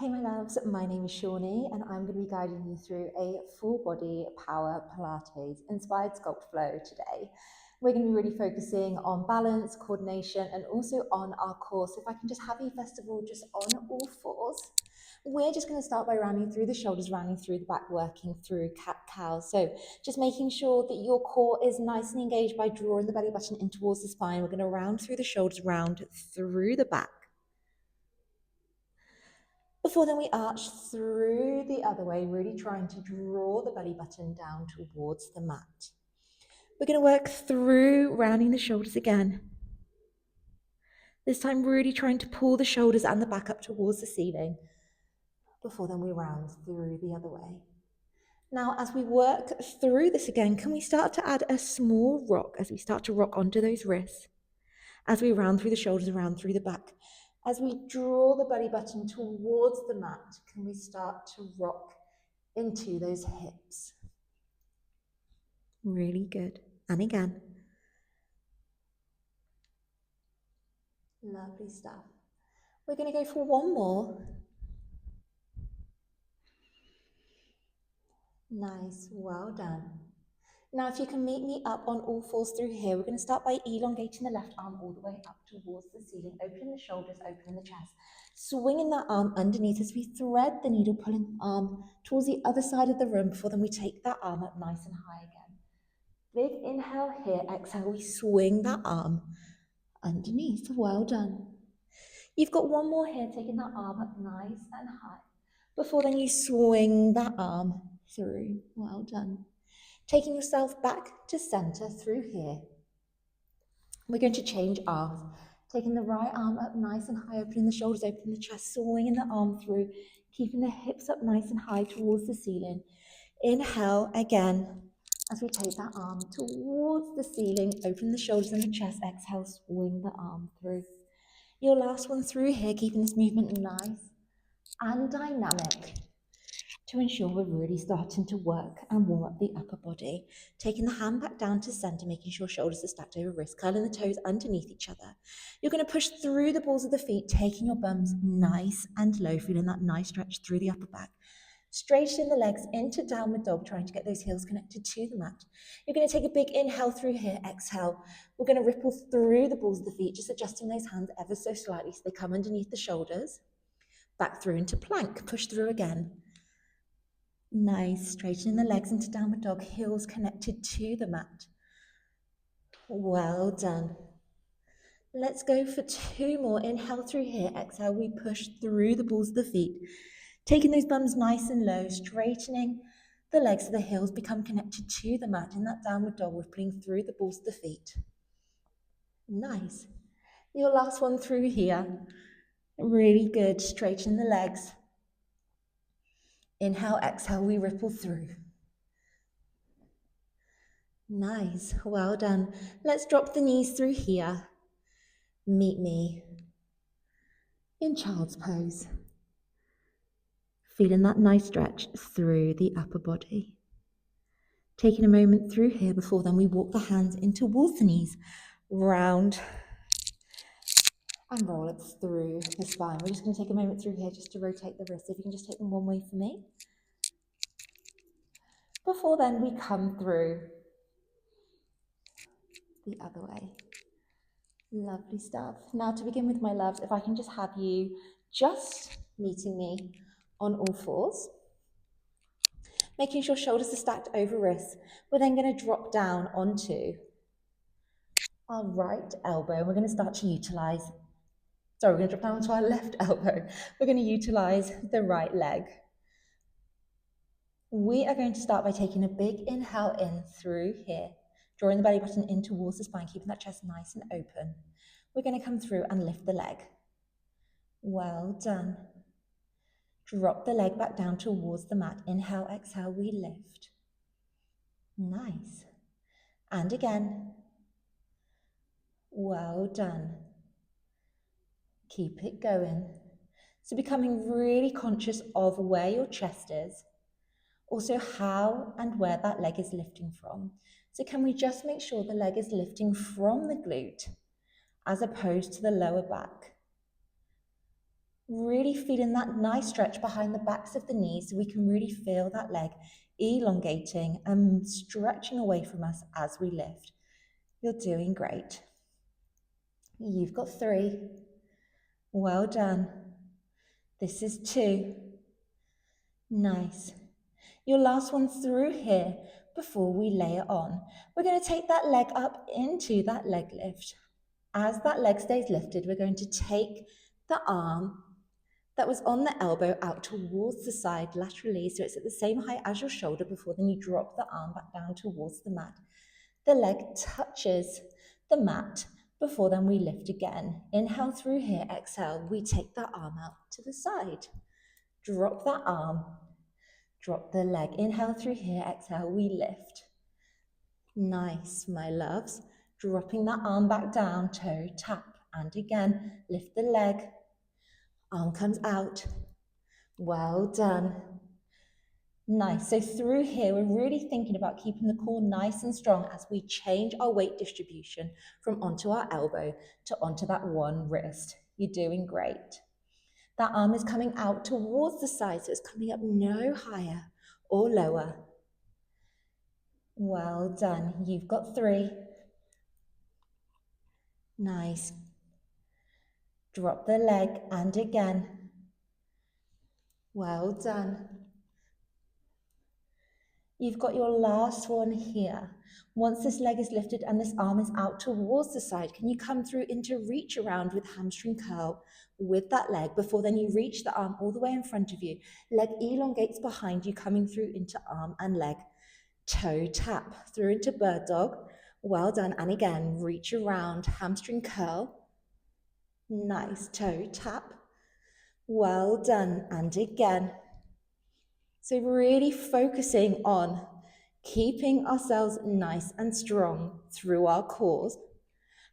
Hey my loves, my name is Shawnee and I'm going to be guiding you through a full body power Pilates inspired sculpt flow today. We're going to be really focusing on balance, coordination and also on our core. So if I can just have you first of all just on all fours. We're just going to start by rounding through the shoulders, rounding through the back, working through cat-cow. So just making sure that your core is nice and engaged by drawing the belly button in towards the spine. We're going to round through the shoulders, round through the back. Before then we arch through the other way, really trying to draw the belly button down towards the mat. We're going to work through rounding the shoulders again. This time really trying to pull the shoulders and the back up towards the ceiling. Before then we round through the other way. Now as we work through this again, can we start to add a small rock as we start to rock onto those wrists? As we round through the shoulders, round through the back. As we draw the belly button towards the mat, can we start to rock into those hips? Really good. And again. Lovely stuff. We're going to go for one more. Nice, well done. Now, if you can meet me up on all fours through here, we're going to start by elongating the left arm all the way up towards the ceiling, opening the shoulders, opening the chest, swinging that arm underneath as we thread the needle, pulling the arm towards the other side of the room before then we take that arm up nice and high again. Big inhale here, exhale, we swing that arm underneath. Well done. You've got one more here, taking that arm up nice and high. Before then you swing that arm through. Well done. Taking yourself back to center through here. We're going to change arms. Taking the right arm up nice and high, opening the shoulders, opening the chest, swinging the arm through, keeping the hips up nice and high towards the ceiling. Inhale again as we take that arm towards the ceiling, open the shoulders and the chest, exhale, swing the arm through. Your last one through here, keeping this movement nice and dynamic to ensure we're really starting to work and warm up the upper body. Taking the hand back down to center, making sure shoulders are stacked over wrists, curling the toes underneath each other. You're going to push through the balls of the feet, taking your bums nice and low, feeling that nice stretch through the upper back. Straightening the legs into downward dog, trying to get those heels connected to the mat. You're going to take a big inhale through here, exhale. We're going to ripple through the balls of the feet, just adjusting those hands ever so slightly so they come underneath the shoulders. Back through into plank, push through again. Nice, straightening the legs into downward dog, heels connected to the mat. Well done. Let's go for two more. Inhale through here, exhale, we push through the balls of the feet. Taking those bums nice and low, straightening the legs so the heels become connected to the mat in that downward dog, rippling through the balls of the feet. Nice. Your last one through here. Really good, straightening the legs. Inhale, exhale, we ripple through. Nice, well done. Let's drop the knees through here. Meet me in child's pose. Feeling that nice stretch through the upper body. Taking a moment through here before then we walk the hands in towards the knees, round and roll it through the spine. We're just going to take a moment through here just to rotate the wrists. If you can just take them one way for me. Before then we come through the other way. Lovely stuff. Now to begin with, my loves, if I can just have you just meeting me on all fours. Making sure shoulders are stacked over wrists. We're then going to drop down onto our right elbow. We're going to start to utilize, we're going to drop down onto our left elbow. We're going to utilize the right leg. We are going to start by taking a big inhale in through here, drawing the belly button in towards the spine, keeping that chest nice and open. We're going to come through and lift the leg. Well done. Drop the leg back down towards the mat. Inhale, exhale, we lift. Nice. And again. Well done. Keep it going. So becoming really conscious of where your chest is. Also how and where that leg is lifting from. So can we just make sure the leg is lifting from the glute as opposed to the lower back? Really feeling that nice stretch behind the backs of the knees so we can really feel that leg elongating and stretching away from us as we lift. You're doing great. You've got 3. Well done. This is 2. Nice. Your last one through here before we lay it on. We're going to take that leg up into that leg lift. As that leg stays lifted, we're going to take the arm that was on the elbow out towards the side laterally, so it's at the same height as your shoulder before then you drop the arm back down towards the mat. The leg touches the mat before then we lift again. Inhale through here, exhale, we take that arm out to the side. Drop that arm, drop the leg. Inhale through here, exhale, we lift. Nice, my loves. Dropping that arm back down, toe tap, and again, lift the leg. Arm comes out. Well done. Nice. So through here, we're really thinking about keeping the core nice and strong as we change our weight distribution from onto our elbow to onto that one wrist. You're doing great. That arm is coming out towards the side, so it's coming up no higher or lower. Well done. You've got 3. Nice. Drop the leg and again. Well done. You've got your last one here. Once this leg is lifted and this arm is out towards the side, can you come through into reach around with hamstring curl with that leg before then you reach the arm all the way in front of you. Leg elongates behind you, coming through into arm and leg. Toe tap through into bird dog. Well done. And again, reach around, hamstring curl. Nice. Toe tap. Well done. And again. So really focusing on keeping ourselves nice and strong through our cores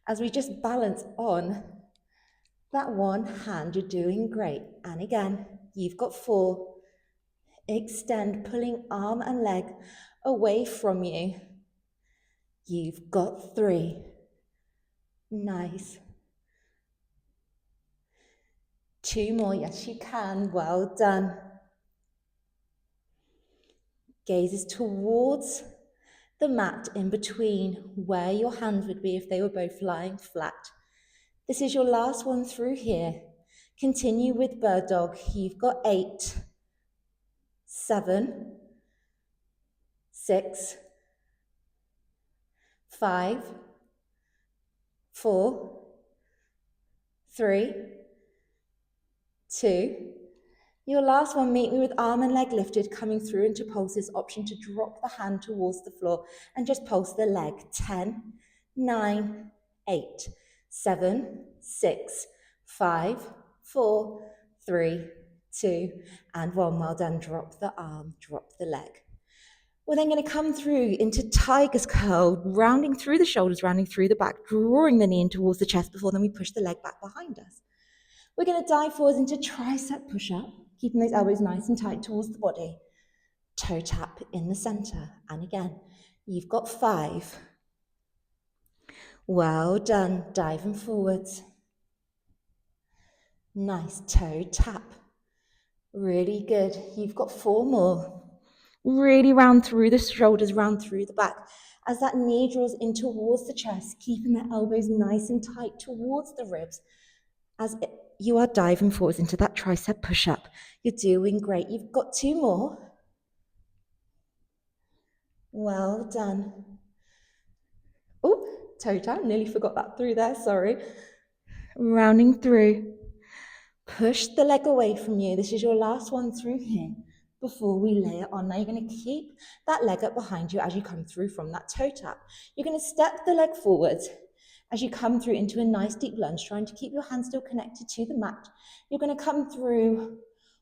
as we just balance on that one hand. You're doing great. And again, you've got 4. Extend, pulling arm and leg away from you. You've got 3. Nice. 2 more. Yes, you can. Well done. Gazes towards the mat in between where your hands would be if they were both lying flat. This is your last one through here. Continue with bird dog. You've got 8, 7, 6, 5, 4, 3, 2. Your last one, meet me with arm and leg lifted, coming through into pulses. Option to drop the hand towards the floor and just pulse the leg. 10, 9, 8, 7, 6, 5, 4, 3, 2, and 1. Well done. Drop the arm, drop the leg. We're then going to come through into tiger's curl, rounding through the shoulders, rounding through the back, drawing the knee in towards the chest before then we push the leg back behind us. We're going to dive forwards into tricep push-up, keeping those elbows nice and tight towards the body. Toe tap in the center. And again, you've got 5. Well done. Diving forwards. Nice toe tap. Really good. You've got 4 more. Really round through the shoulders, round through the back. As that knee draws in towards the chest, keeping the elbows nice and tight towards the ribs. As you are diving forwards into that tricep push-up. You're doing great. You've got 2 more. Well done. Oh, toe tap. Nearly forgot that through there. Sorry. Rounding through. Push the leg away from you. This is your last one through here before we lay it on. Now you're going to keep that leg up behind you as you come through from that toe tap. You're going to step the leg forwards as you come through into a nice deep lunge, trying to keep your hands still connected to the mat. You're going to come through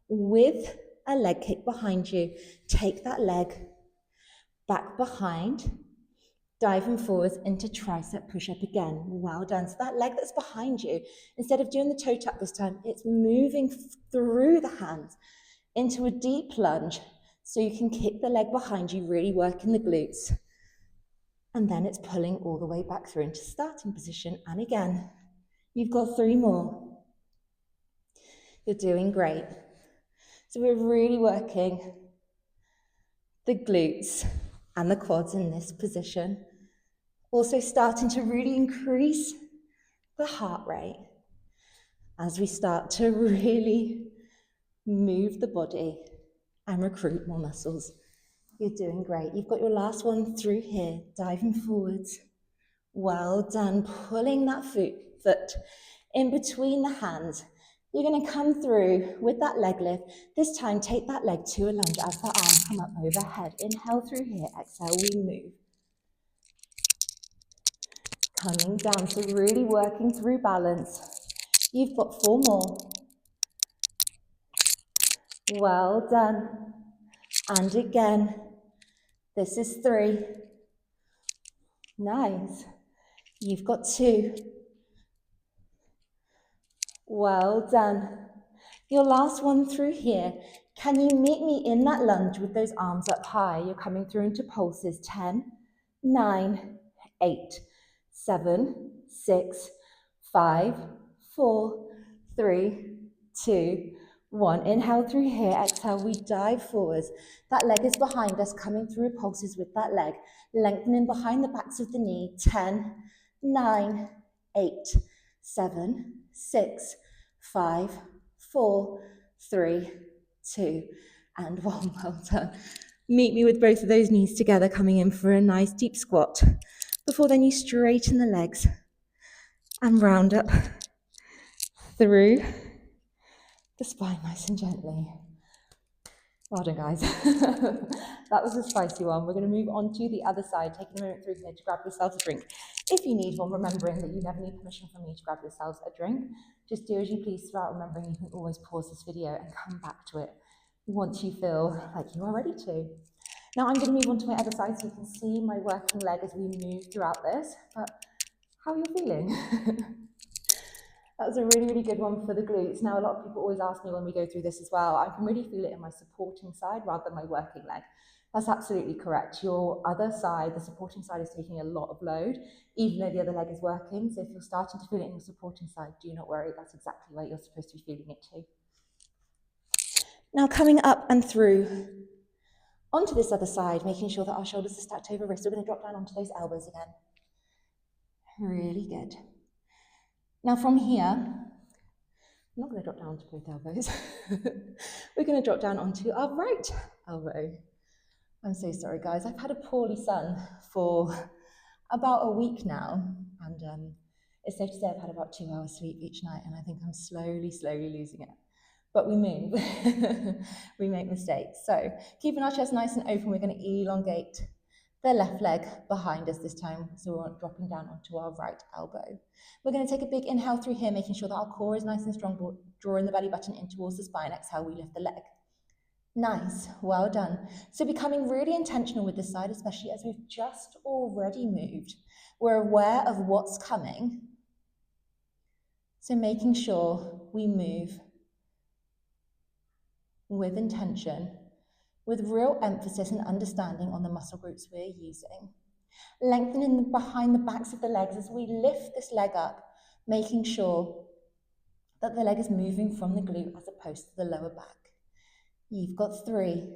with a leg kick behind you. Take that leg back behind, diving forwards into tricep push-up again. Well done. So that leg that's behind you, instead of doing the toe tap this time, it's moving through the hands into a deep lunge so you can kick the leg behind you, really working the glutes. And then it's pulling all the way back through into starting position. And again, you've got 3 more. You're doing great. So we're really working the glutes and the quads in this position. Also starting to really increase the heart rate as we start to really move the body and recruit more muscles. You're doing great. You've got your last one through here, diving forwards. Well done, pulling that foot in between the hands. You're going to come through with that leg lift. This time, take that leg to a lunge as the arms come up overhead. Inhale through here, exhale, we move. Coming down, so really working through balance. You've got 4 more. Well done. And again. This is 3. Nice. You've got 2. Well done. Your last one through here. Can you meet me in that lunge with those arms up high? You're coming through into pulses. 10, 9, 8, 7, 6, 5, 4, 3, 2, 1. Inhale through here. Exhale, we dive forwards. That leg is behind us, coming through pulses with that leg. Lengthening behind the backs of the knee. 10, 9, 8, 7, 6, 5, 4, 3, 2, and 1. Well done. Meet me with both of those knees together, coming in for a nice deep squat. Before then, you straighten the legs and round up through the spine nice and gently. Well done, guys. That was a spicy one. We're going to move on to the other side, taking a moment through here to grab yourselves a drink. If you need one, remembering that you never need permission from me to grab yourselves a drink. Just do as you please throughout, remembering you can always pause this video and come back to it once you feel like you are ready to. Now I'm going to move on to my other side so you can see my working leg as we move throughout this. But how are you feeling? That was a really, really good one for the glutes. Now, a lot of people always ask me when we go through this as well, I can really feel it in my supporting side rather than my working leg. That's absolutely correct. Your other side, the supporting side, is taking a lot of load, even though the other leg is working. So if you're starting to feel it in your supporting side, do not worry. That's exactly where you're supposed to be feeling it too. Now, coming up and through onto this other side, making sure that our shoulders are stacked over wrists. We're going to drop down onto those elbows again. Really good. Now from here, I'm not going to drop down to both elbows. We're going to drop down onto our right elbow. I'm so sorry, guys. I've had a poorly son for about a week now, and it's safe to say I've had about 2 hours sleep each night, and I think I'm slowly losing it. But we move. We make mistakes. So keeping our chest nice and open, we're going to elongate the left leg behind us this time. So we're dropping down onto our right elbow. We're going to take a big inhale through here, making sure that our core is nice and strong, drawing the belly button in towards the spine. Exhale, we lift the leg. Nice, well done. So becoming really intentional with this side, especially as we've just already moved. We're aware of what's coming. So making sure we move with intention, with real emphasis and understanding on the muscle groups we're using. Lengthening behind the backs of the legs as we lift this leg up, making sure that the leg is moving from the glute as opposed to the lower back. You've got 3.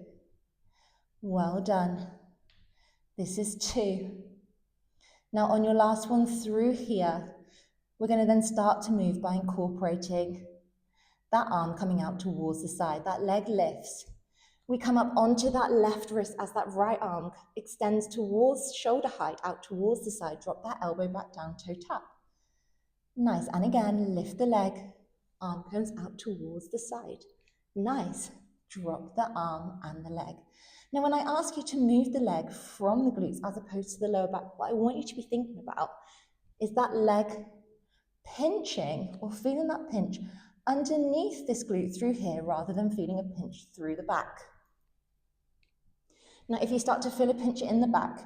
Well done. This is 2. Now on your last one through here, we're going to then start to move by incorporating that arm coming out towards the side. That leg lifts. We come up onto that left wrist as that right arm extends towards shoulder height, out towards the side. Drop that elbow back down, toe tap. Nice. And again, lift the leg. Arm comes out towards the side. Nice. Drop the arm and the leg. Now, when I ask you to move the leg from the glutes as opposed to the lower back, what I want you to be thinking about is that leg pinching or feeling that pinch underneath this glute through here rather than feeling a pinch through the back. Now, if you start to feel a pinch in the back,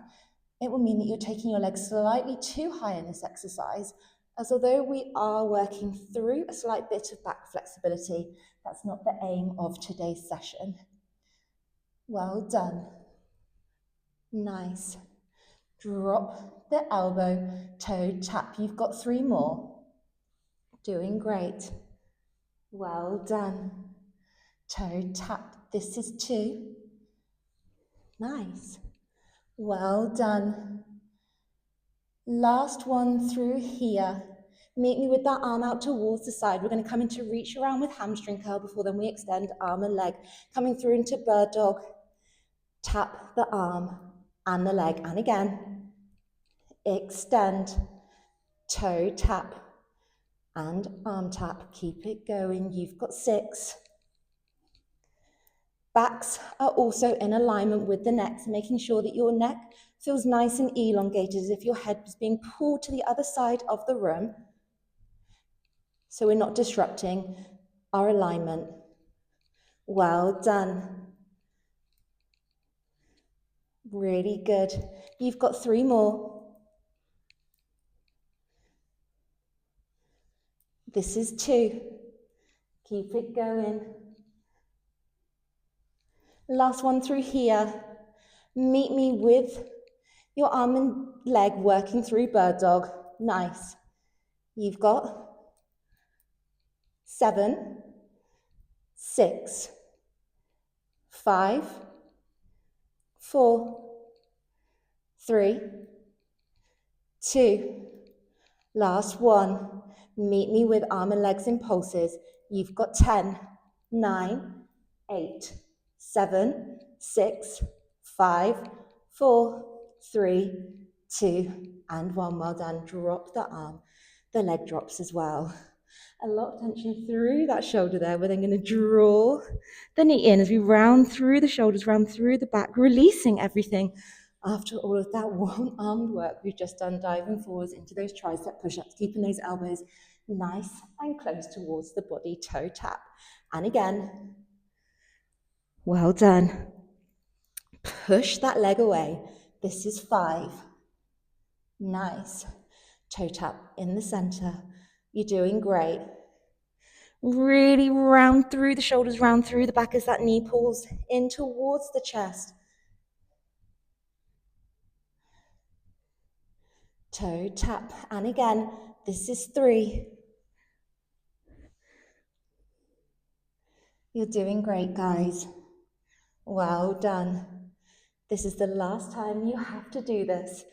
it will mean that you're taking your legs slightly too high in this exercise, as although we are working through a slight bit of back flexibility, that's not the aim of today's session. Well done. Nice. Drop the elbow, toe tap. You've got 3 more. Doing great. Well done. Toe tap. This is 2. Nice. Well done. Last one through here. Meet me with that arm out towards the side. We're going to come into reach around with hamstring curl before then we extend arm and leg. Coming through into bird dog. Tap the arm and the leg. And again, extend, toe tap and arm tap. Keep it going. You've got 6. Backs are also in alignment with the necks, making sure that your neck feels nice and elongated as if your head was being pulled to the other side of the room. So we're not disrupting our alignment. Well done. Really good. You've got 3 more. This is 2. Keep it going. Last one through here. Meet me with your arm and leg working through bird dog. Nice. You've got 7, 6, 5, 4, 3, 2. Last one. Meet me with arm and legs in pulses. You've got 10, 9, 8, 7, 6, 5, 4, 3, 2, and 1. Well done. Drop the arm. The leg drops as well. A lot of tension through that shoulder there. We're then going to draw the knee in as we round through the shoulders, round through the back, releasing everything after all of that one-armed work we've just done, diving forwards into those tricep push-ups, keeping those elbows nice and close towards the body, toe tap. And again, well done. Push that leg away. This is 5. Nice. Toe tap in the center. You're doing great. Really round through the shoulders, round through the back as that knee pulls in towards the chest. Toe tap. And again, this is 3. You're doing great, guys. Well done. This is the last time you have to do this.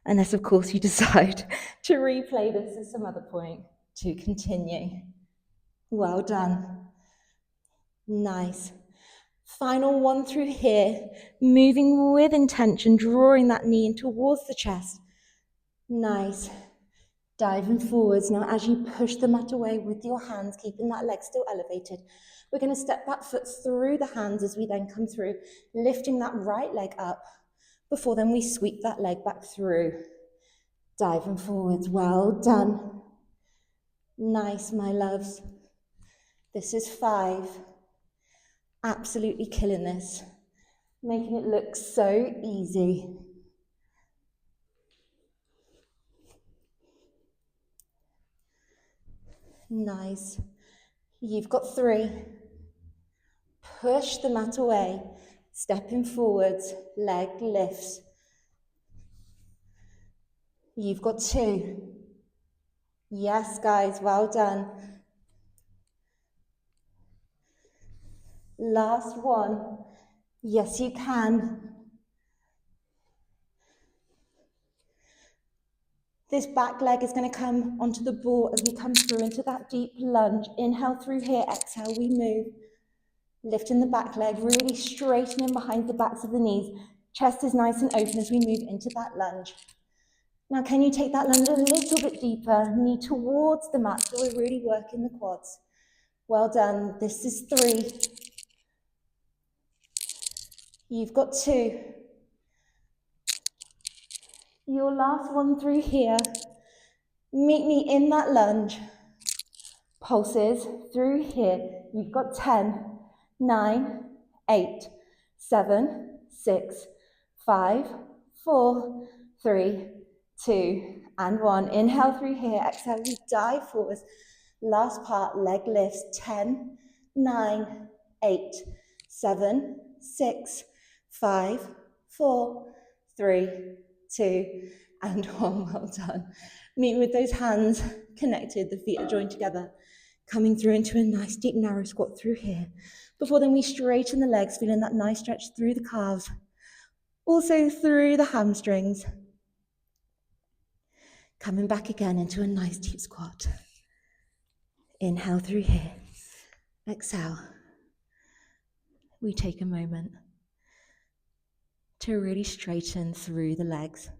Unless, of course, you decide to replay this at some other point to continue. Well done. Nice. Final one through here, moving with intention, drawing that knee in towards the chest. Nice. Diving forwards. Now, as you push the mat away with your hands, keeping that leg still elevated, we're going to step that foot through the hands as we then come through, lifting that right leg up before then we sweep that leg back through. Diving forwards. Well done. Nice, my loves. This is 5. Absolutely killing this. Making it look so easy. Nice. You've got 3. Push the mat away. Stepping forwards. Leg lifts. You've got 2. Yes, guys, well done. Last one. Yes, you can. This back leg is going to come onto the ball as we come through into that deep lunge. Inhale through here, exhale, we move. Lifting the back leg, really straightening behind the backs of the knees. Chest is nice and open as we move into that lunge. Now, can you take that lunge a little bit deeper, knee towards the mat, so we're really working the quads. Well done. This is 3. You've got 2. Your last one through here. Meet me in that lunge. Pulses through here. You've got 10, 9, 8, 7, 6, 5, 4, 3, 2, and 1. Inhale through here. Exhale, we dive forwards. Last part, leg lifts. 10, 9, 8, 7, 6, 5, 4, 3, 2, and 1. Well done. Meet with those hands connected, the feet are joined together. Coming through into a nice deep narrow squat through here. Before then we straighten the legs, feeling that nice stretch through the calves, also through the hamstrings. Coming back again into a nice deep squat. Inhale through here. Exhale. We take a moment to really straighten through the legs.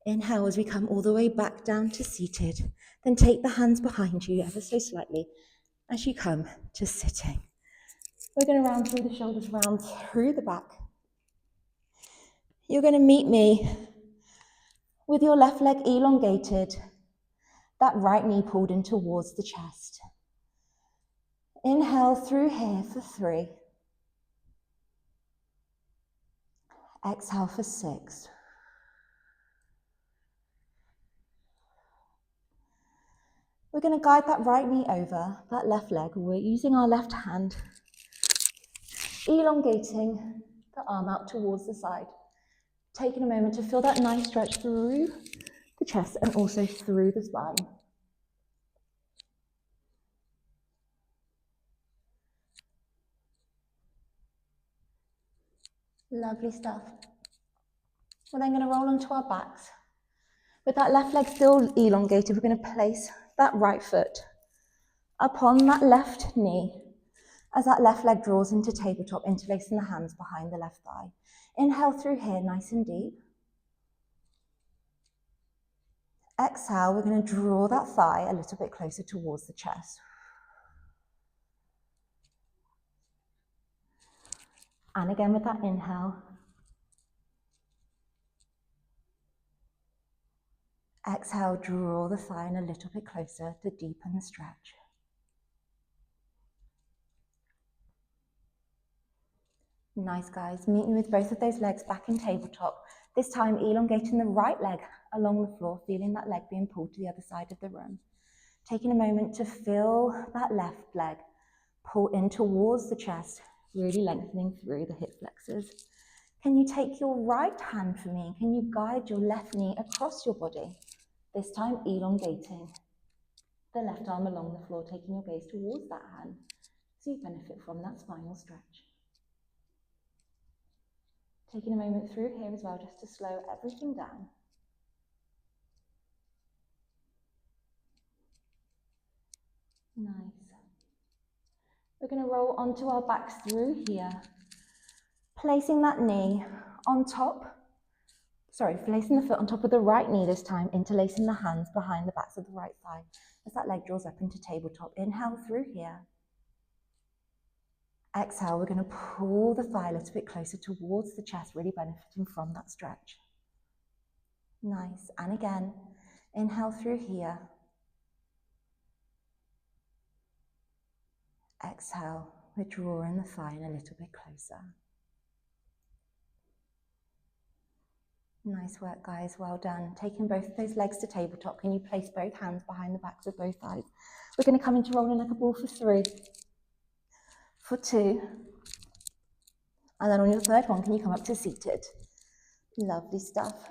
Inhale as we come all the way back down to seated. Then take the hands behind you ever so slightly as you come to sitting. We're going to round through the shoulders, round through the back. You're going to meet me with your left leg elongated, that right knee pulled in towards the chest. Inhale through here for 3. Exhale for 6. We're going to guide that right knee over that left leg. We're using our left hand, elongating the arm out towards the side. Taking a moment to feel that nice stretch through the chest and also through the spine. Lovely stuff. We're then going to roll onto our backs. With that left leg still elongated, we're going to place that right foot upon that left knee as that left leg draws into tabletop, interlacing the hands behind the left thigh. Inhale through here, nice and deep. Exhale, we're going to draw that thigh a little bit closer towards the chest. And again with that inhale. Exhale, draw the thigh in a little bit closer to deepen the stretch. Nice, guys. Meet me with both of those legs back in tabletop. This time elongating the right leg along the floor, feeling that leg being pulled to the other side of the room. Taking a moment to feel that left leg pull in towards the chest, really lengthening through the hip flexors. Can you take your right hand for me? Can you guide your left knee across your body? This time elongating the left arm along the floor, taking your gaze towards that hand so you benefit from that spinal stretch. Taking a moment through here as well, just to slow everything down. Nice. We're going to roll onto our backs through here, placing that knee on top, placing the foot on top of the right knee this time, interlacing the hands behind the backs of the right thigh as that leg draws up into tabletop. Inhale through here. Exhale, we're going to pull the thigh a little bit closer towards the chest, really benefiting from that stretch. Nice. And again, inhale through here. Exhale, we're drawing the thigh in a little bit closer. Nice work, guys. Well done. Taking both of those legs to tabletop. Can you place both hands behind the backs of both thighs? We're going to come into rolling like a ball for 3, for 2, and then on your third one, can you come up to seated? Lovely stuff.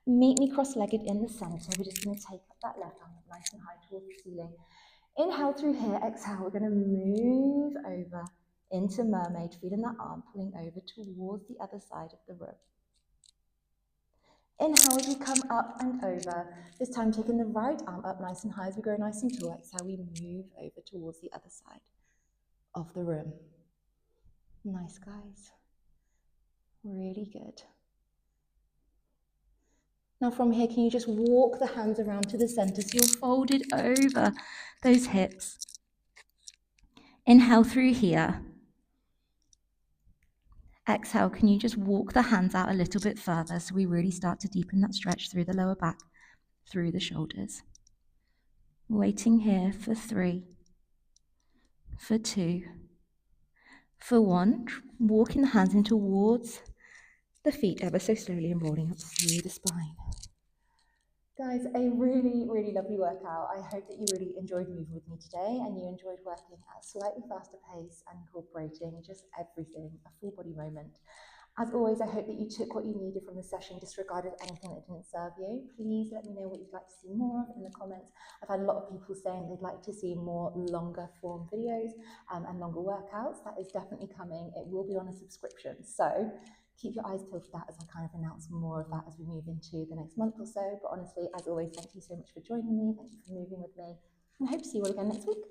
Meet me cross-legged in the center. We're just going to take up that left arm nice and high towards the ceiling. Inhale through here. Exhale. We're going to move over into mermaid, feeling that arm pulling over towards the other side of the room. Inhale as we come up and over. This time taking the right arm up nice and high as we grow nice and tall. Exhale, we move over towards the other side of the room. Nice, guys. Really good. Now from here, can you just walk the hands around to the center so you're folded over those hips. Inhale through here. Exhale, can you just walk the hands out a little bit further so we really start to deepen that stretch through the lower back, through the shoulders. Waiting here for 3, for 2, for 1. Walking the hands in towards the feet ever so slowly and rolling up through the spine. Guys, a really, really lovely workout. I hope that you really enjoyed moving with me today and you enjoyed working at a slightly faster pace and incorporating just everything, a full body moment. As always, I hope that you took what you needed from the session, disregarded anything that didn't serve you. Please let me know what you'd like to see more of in the comments. I've had a lot of people saying they'd like to see more longer form videos and longer workouts. That is definitely coming. It will be on a subscription. So keep your eyes peeled for that as I kind of announce more of that as we move into the next month or so. But honestly, as always, thank you so much for joining me. Thank you for moving with me. And I hope to see you all again next week.